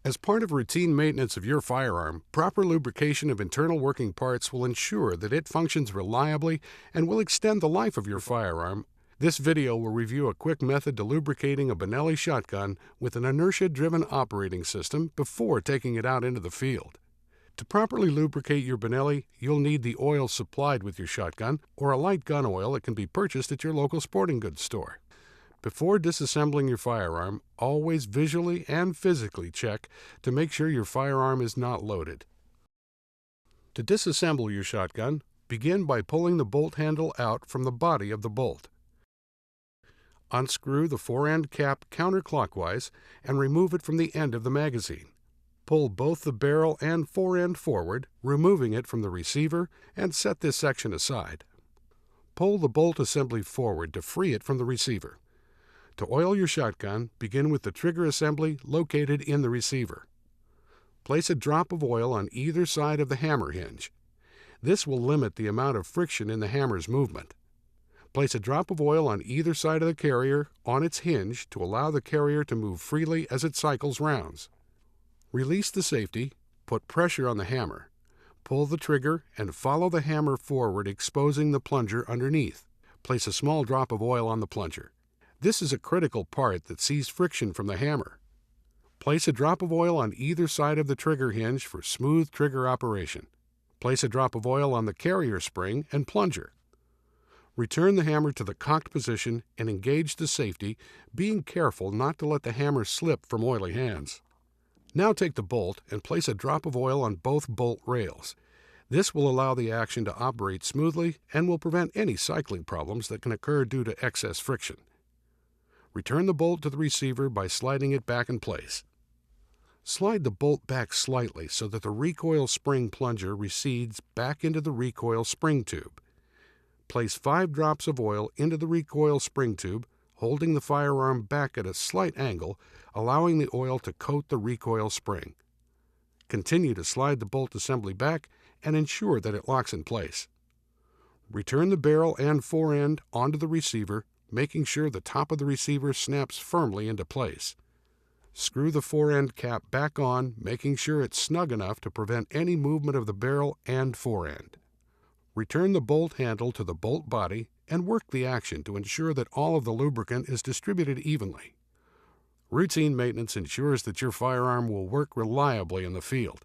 As part of routine maintenance of your firearm, proper lubrication of internal working parts will ensure that it functions reliably and will extend the life of your firearm. This video will review a quick method to lubricating a Benelli shotgun with an inertia-driven operating system before taking it out into the field. To properly lubricate your Benelli, you'll need the oil supplied with your shotgun or a light gun oil that can be purchased at your local sporting goods store. Before disassembling your firearm, always visually and physically check to make sure your firearm is not loaded. To disassemble your shotgun, begin by pulling the bolt handle out from the body of the bolt. Unscrew the fore-end cap counterclockwise and remove it from the end of the magazine. Pull both the barrel and fore-end forward, removing it from the receiver, and set this section aside. Pull the bolt assembly forward to free it from the receiver. To oil your shotgun, begin with the trigger assembly located in the receiver. Place a drop of oil on either side of the hammer hinge. This will limit the amount of friction in the hammer's movement. Place a drop of oil on either side of the carrier on its hinge to allow the carrier to move freely as it cycles rounds. Release the safety, put pressure on the hammer, pull the trigger, and follow the hammer forward, exposing the plunger underneath. Place a small drop of oil on the plunger. This is a critical part that sees friction from the hammer. Place a drop of oil on either side of the trigger hinge for smooth trigger operation. Place a drop of oil on the carrier spring and plunger. Return the hammer to the cocked position and engage the safety, being careful not to let the hammer slip from oily hands. Now take the bolt and place a drop of oil on both bolt rails. This will allow the action to operate smoothly and will prevent any cycling problems that can occur due to excess friction. Return the bolt to the receiver by sliding it back in place. Slide the bolt back slightly so that the recoil spring plunger recedes back into the recoil spring tube. Place 5 drops of oil into the recoil spring tube, holding the firearm back at a slight angle, allowing the oil to coat the recoil spring. Continue to slide the bolt assembly back and ensure that it locks in place. Return the barrel and fore end onto the receiver, making sure the top of the receiver snaps firmly into place. Screw the fore end cap back on, making sure it's snug enough to prevent any movement of the barrel and fore end. Return the bolt handle to the bolt body and work the action to ensure that all of the lubricant is distributed evenly. Routine maintenance ensures that your firearm will work reliably in the field.